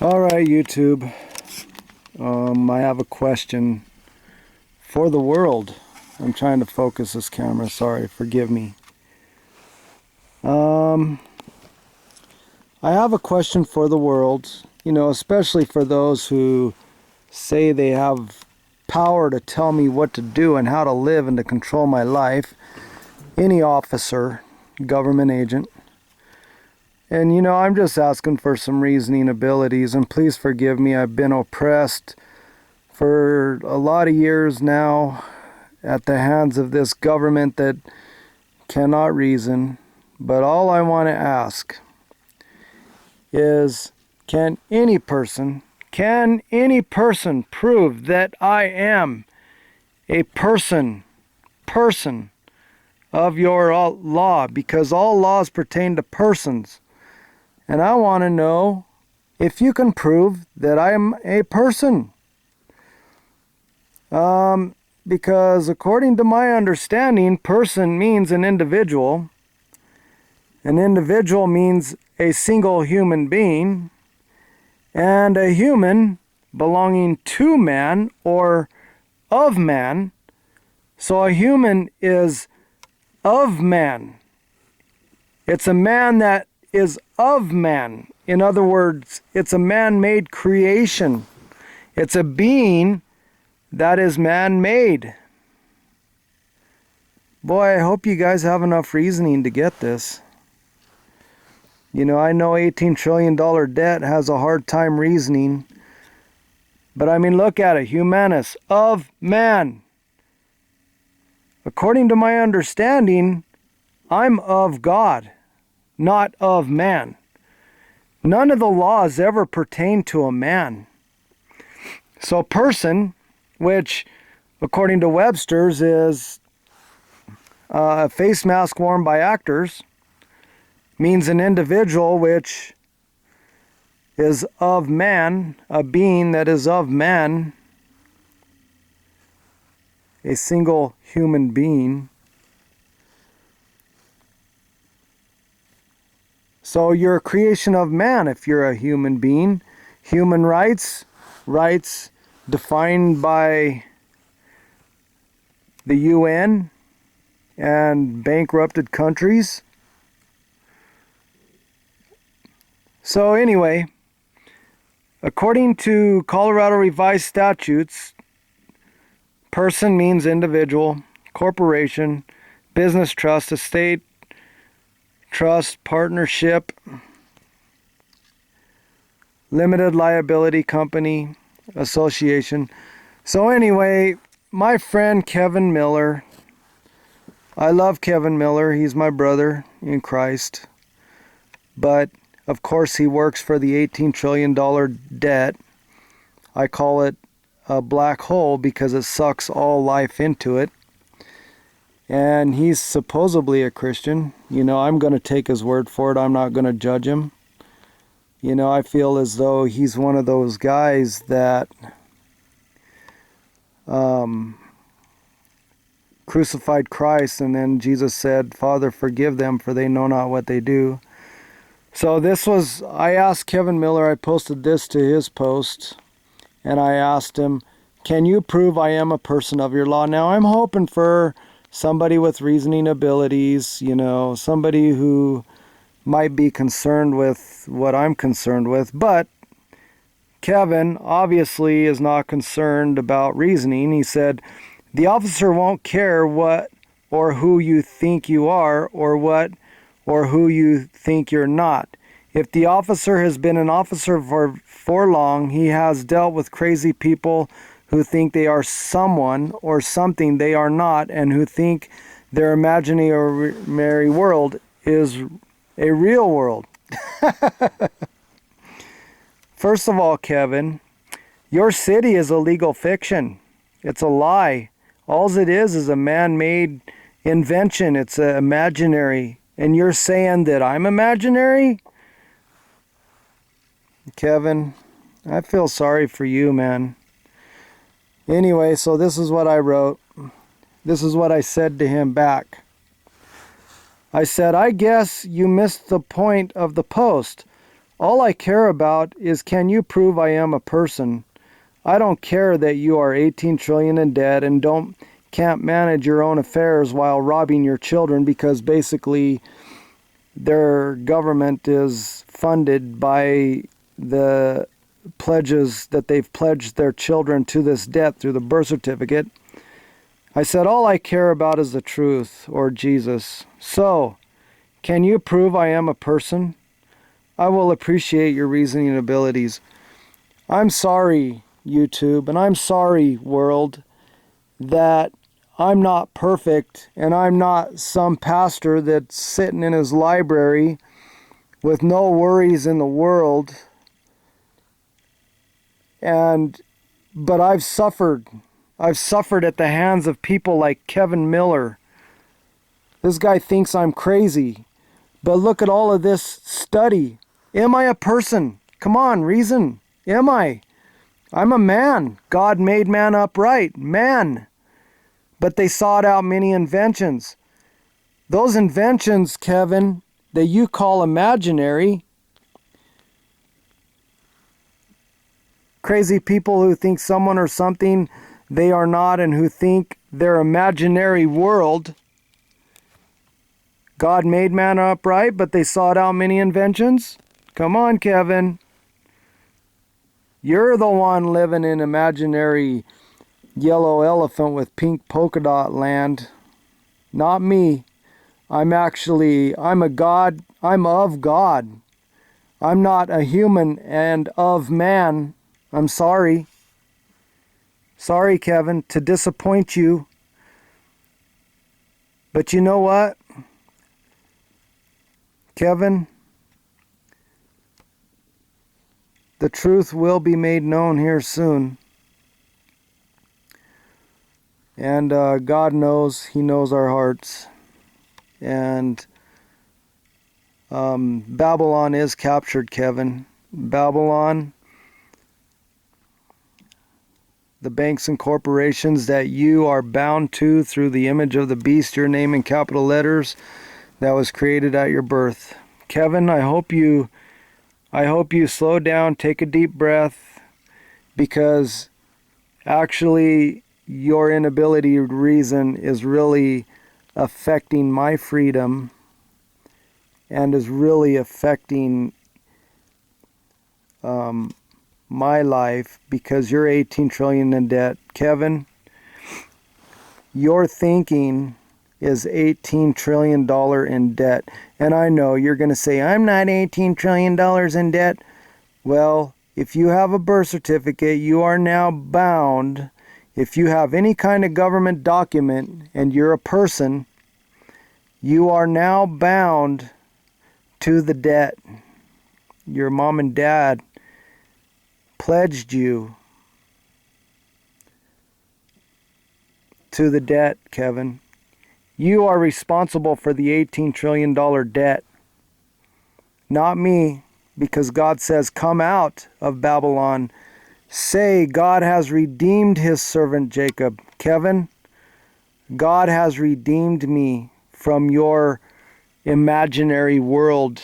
All right, YouTube. I have a question for the world. I'm trying to focus this camera. Sorry, forgive me. I have a question for the world, especially for those who say they have power to tell me what to do and how to live and to control my life. Any officer, government agent. And I'm just asking for some reasoning abilities, and please forgive me. I've been oppressed for a lot of years now at the hands of this government that cannot reason. But all I want to ask is, can any person prove that I am a person of your law? Because all laws pertain to persons. And I want to know if you can prove that I am a person. Because according to my understanding, person means an individual. An individual means a single human being. And a human belonging to man or of man. So a human is of man. It's a man that is of man. In other words, it's a man-made creation. It's a being that is man-made. Boy, I hope you guys have enough reasoning to get this. I know $18 trillion debt has a hard time reasoning. But I mean, look at it. Humanus, of man. According to my understanding, I'm of God, not of man. None of the laws ever pertain to a man. So person, which according to Webster's is a face mask worn by actors, means an individual which is of man, a being that is of man, a single human being. So you're a creation of man if you're a human being. Human rights defined by the UN and bankrupted countries. So anyway, according to Colorado Revised Statutes, person means individual, corporation, business trust, estate, trust, partnership, limited liability company, association. So anyway, my friend Kevin Miller, I love Kevin Miller. He's my brother in Christ. But of course he works for the $18 trillion debt. I call it a black hole because it sucks all life into it. And he's supposedly a Christian. I'm going to take his word for it. I'm not going to judge him. I feel as though he's one of those guys that crucified Christ, and then Jesus said, Father, forgive them, for they know not what they do. So I asked Kevin Miller, I posted this to his post, and I asked him, can you prove I am a person of your law? Now, I'm hoping for somebody with reasoning abilities, somebody who might be concerned with what I'm concerned with. But Kevin obviously is not concerned about reasoning. He said, the officer won't care what or who you think you are or what or who you think you're not. If the officer has been an officer for long, he has dealt with crazy people who think they are someone or something they are not, and who think their imaginary world is a real world. First of all, Kevin, your city is a legal fiction. It's a lie. All it is a man-made invention. It's imaginary. And you're saying that I'm imaginary? Kevin, I feel sorry for you, man. Anyway, so this is what I wrote. This is what I said to him back. I said, I guess you missed the point of the post. All I care about is, can you prove I am a person? I don't care that you are 18 trillion in debt and can't manage your own affairs while robbing your children, because basically their government is funded by the pledges that they've pledged their children to this debt through the birth certificate. I said, all I care about is the truth, or Jesus. So, can you prove I am a person? I will appreciate your reasoning abilities. I'm sorry, YouTube, and I'm sorry, world, that I'm not perfect, and I'm not some pastor that's sitting in his library with no worries in the world. But I've suffered. I've suffered at the hands of people like Kevin Miller. This guy thinks I'm crazy. But look at all of this study. Am I a person? Come on, reason. Am I? I'm a man. God made man upright. Man. But they sought out many inventions. Those inventions, Kevin, that you call imaginary, crazy people who think someone or something they are not, and who think their imaginary world, God made man upright, but they sought out many inventions. Come on, Kevin. You're the one living in imaginary yellow elephant with pink polka dot land. Not me. I'm a God. I'm of God. I'm not a human and of man. I'm sorry. Sorry, Kevin, to disappoint you. But you know what, Kevin? The truth will be made known here soon. And God knows. He knows our hearts. And Babylon is captured, Kevin. Babylon, the banks and corporations that you are bound to through the image of the beast, your name in capital letters, that was created at your birth. Kevin, I hope you slow down, take a deep breath, because actually your inability to reason is really affecting my freedom and is really affecting my life, because you're 18 trillion in debt. Kevin, your thinking is $18 trillion in debt. And I know you're going to say, I'm not $18 trillion in debt. Well, if you have a birth certificate, you are now bound. If you have any kind of government document and you're a person, you are now bound to the debt. Your mom and dad pledged you to the debt, Kevin. You are responsible for the $18 trillion debt. Not me, because God says, come out of Babylon. Say, God has redeemed his servant Jacob. Kevin, God has redeemed me from your imaginary world.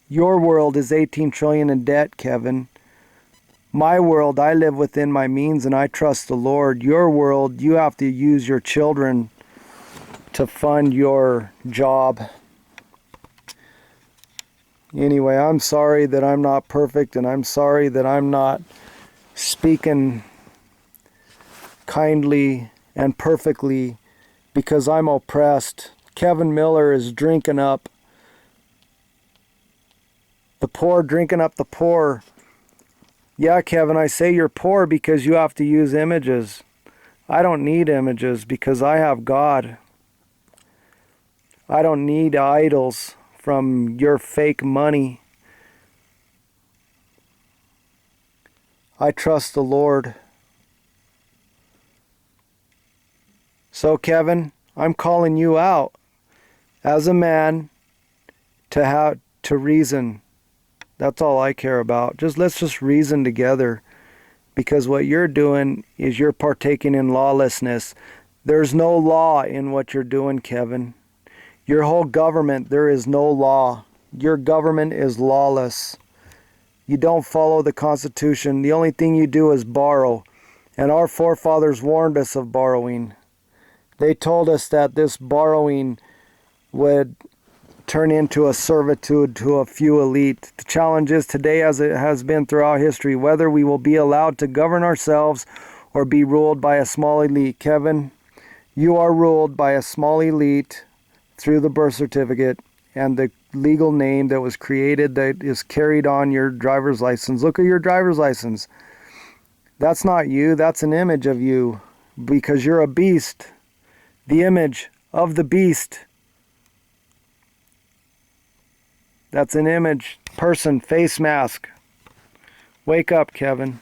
Your world is 18 trillion in debt, Kevin. My world, I live within my means and I trust the Lord. Your world, you have to use your children to fund your job. Anyway, I'm sorry that I'm not perfect, and I'm sorry that I'm not speaking kindly and perfectly, because I'm oppressed. Kevin Miller is drinking up the poor, drinking up the poor. Yeah, Kevin, I say you're poor because you have to use images. I don't need images because I have God. I don't need idols from your fake money. I trust the Lord. So, Kevin, I'm calling you out as a man to reason. That's all I care about. Let's just reason together, because what you're doing is you're partaking in lawlessness. There's no law in what you're doing, Kevin. Your whole government, there is no law. Your government is lawless. You don't follow the Constitution. The only thing you do is borrow. And our forefathers warned us of borrowing. They told us that this borrowing would turn into a servitude to a few elite. The challenge is today, as it has been throughout history, whether we will be allowed to govern ourselves or be ruled by a small elite. Kevin, you are ruled by a small elite through the birth certificate and the legal name that was created, that is carried on your driver's license. Look at your driver's license. That's not you. That's an image of you, because you're a beast. The image of the beast. That's an image. Person, face mask. Wake up, Kevin.